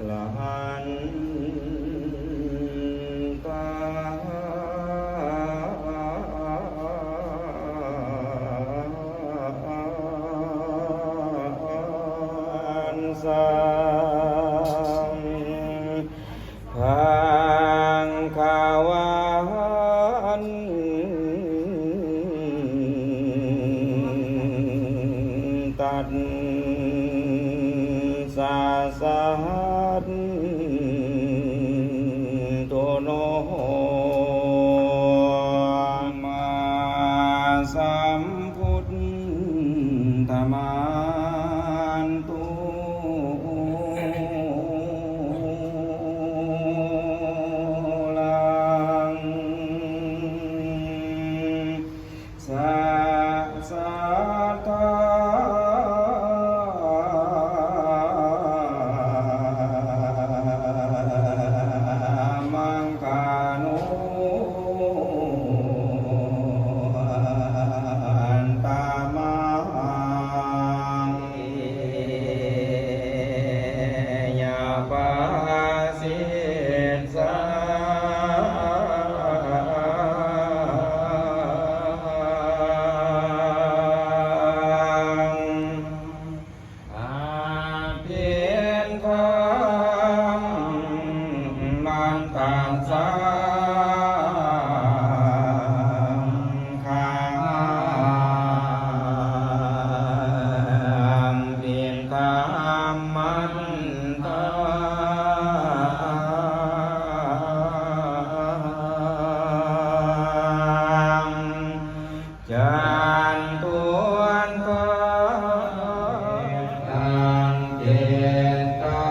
ละหันตาสังพังคาวันตัดสาสัตโตโนมาสัมพุทธมันตุลังสัสตามังคานุตามังยาปาสิสาเพียนคำมันตังสังฆังเพียนคำมันตังจันตุวันกตังเจตั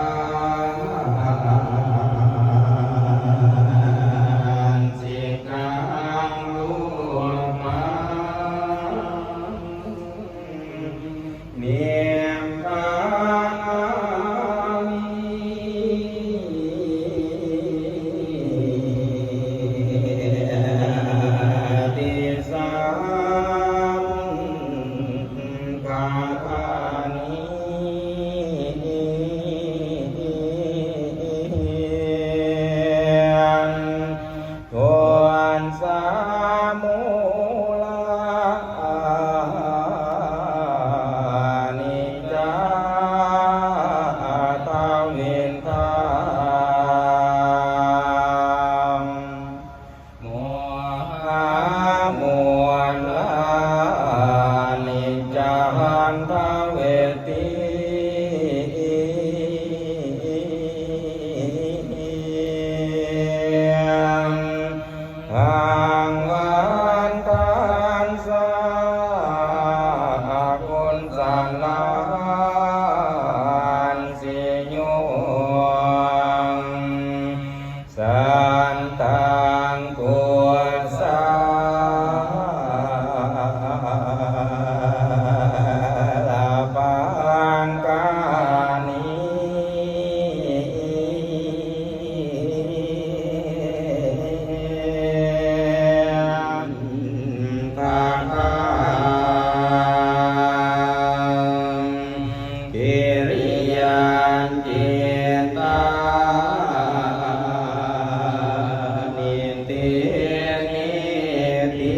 งสิกังลุมังเนียมกังติสังกาธานิทวนสามุลานิจาตาเวนตามโมหะมวลนิจจันทเวติทางวันตันสากุลสันลานสิโยสันตังกุศลปังกานิทาคังกิริยันจิตานิตินิติ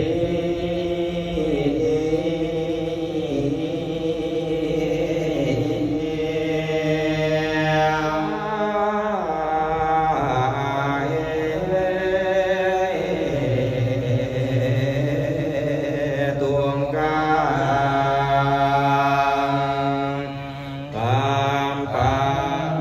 ตุงกาตามปัง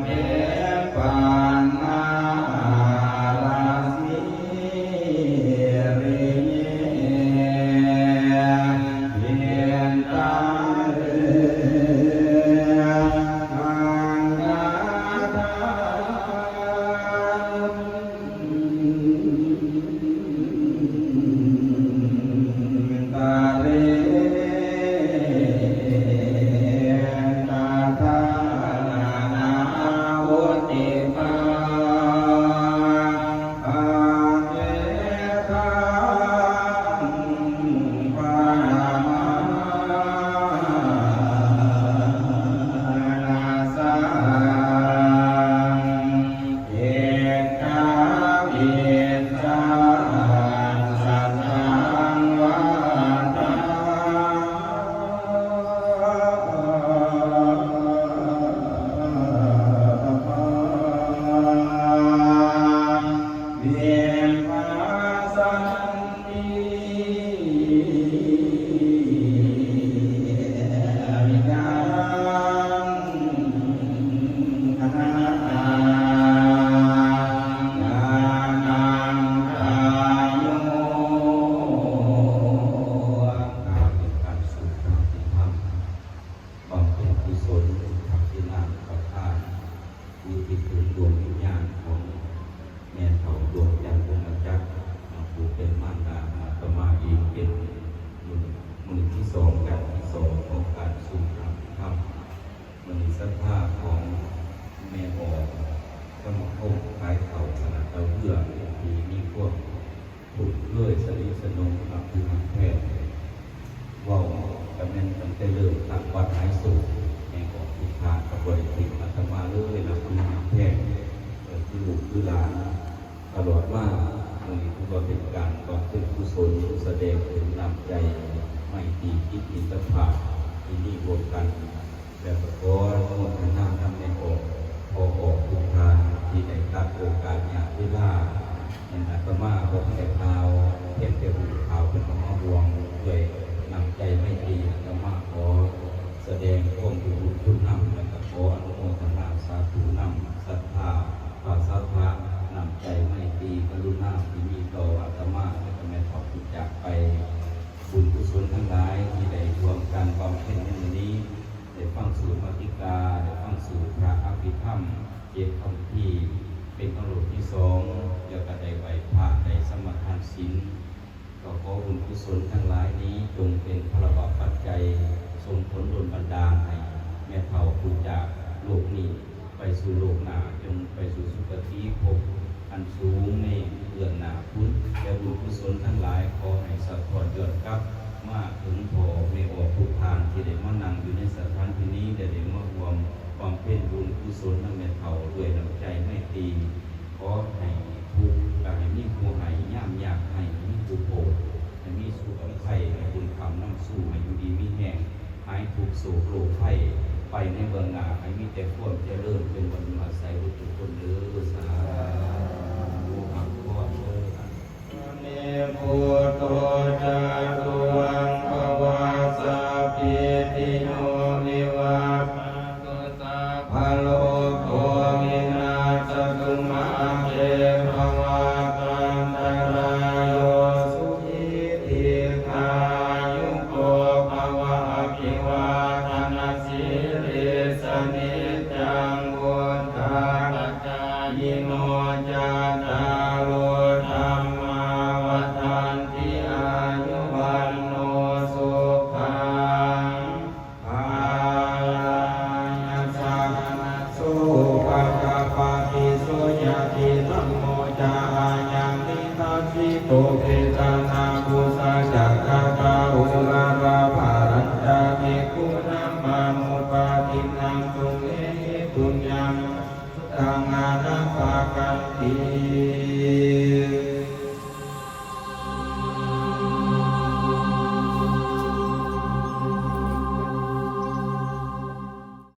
เทปานนาราสีริเยนตังมังกาทานตาเรตาทานาวุติภาอาเวทังปานาสังเอกาวิสังสัทธังวาทาเวียนมาสันติวิญญาณญาณังกายโยการสุขที่ทำบำเพ็ญกุศลที่นามประทานมีที่ถึงดวงวิญญาณของแม่เฒ่าดวงจันทร์วงศ์จักรผู้เป็นมารดาอาตมาเองเป็นมือที่สองกันที่สองของการสู่ธรรมธรรมมันศรัทธาของแม่ออกก็มาพบขายเขาขนาดเตาเพื่อที่มีพวกถูกเลื่อยสลิสนงกับผู้ทำแพทย์ว่าวกันนั้นตั้งแต่เริ่มตั้งวัดหายสูงแม่ออกทุกทางกับบริษัทอาตมาเลยนะผู้ทำแพทย์คือลูกคือหลานตลอดว่ามันถือว่าเป็นการบำเพ็ญกุศลแสดงถึงน้ำใจไม่ตีคิดอินทผาที่นี่รวมกันแล้วก็ขอโมทนาทำในอกพอออกทุกทางที่ได้ตัดโอกาสอย่างที่ล่าในอาตมาบอกให้ข่าวเพียงแต่หูข่าวเป็นมะบวงด้วยนำใจไม่ตีอาตมาขอแสดงความบุญคุณนำและก็ขออนุโมทนาสาธุนำศรัทธาภาษาพระนำใจไม่ตีกรุณาที่มีต่ออาตมาและก็แม่ขอที่จากไปบุญกุศลทั้งหลายที่ได้รวมกันบำเพ็ญในวันนี้ได้ฟังสูตรมาติกาได้ฟังสูตรพระอภิธรรมเจ็ดคำที่เป็นอารมณ์ที่สองแล้วก็ได้ไหวพระได้สมทานศีลก็ขอบุญกุศลทั้งหลายนี้จงเป็นพระบาปัจจัยทรงผลดลบันดาลให้แม่เฒ่าผู้จากโลกนี้ไปสู่โลกหน้าจงไปสู่สุคติภพอันสูงในเรื่องหน้าพุทธและบุญกุศลทั้งหลายขอให้สะท้อนยอดกลับมาถึงพอในออกทุกทางที่ได้มานั่งอยู่ในสถานที่นี้ได้มารวมความเป็นบุญกุศลทั้งแม่เฒ่าด้วยน้ำใจไม่ตีขอให้ทุกข์ให้มีผู้ให้ย่ามยากให้มีผู้โปรดให้มีสุขไข่ให้บุญคำน้ำสู้ให้อยู่ดีมีแห่งหายทุกข์โศกโรคไข้ไปในเบื้องหน้าให้มีแต่ความเจริญเป็นวันอาศัยทุกคนเด้อสาธุอักขระเด้อเนพุทโธจาตุวังภวาสัพพิติโยวิวัตตุสัพพะโลกโควินาศตุมาเตภวัตันตรายโยสุขีทีฆายุโกภวะอภิวาทนาสิริสนิจังวุฒาปัจจายโนจาตารโลธรรมาวัฏันติอายุวันโนสุขังภาลังสังสุปะกะปะติสุยติธัมโมจายังนิทัสสิโตเปตานาภูสะจักขะตาอุราราภารัญจาภิกขุนัมมามุปาทินังตุเอหิปุญญังตังอานาปากันติ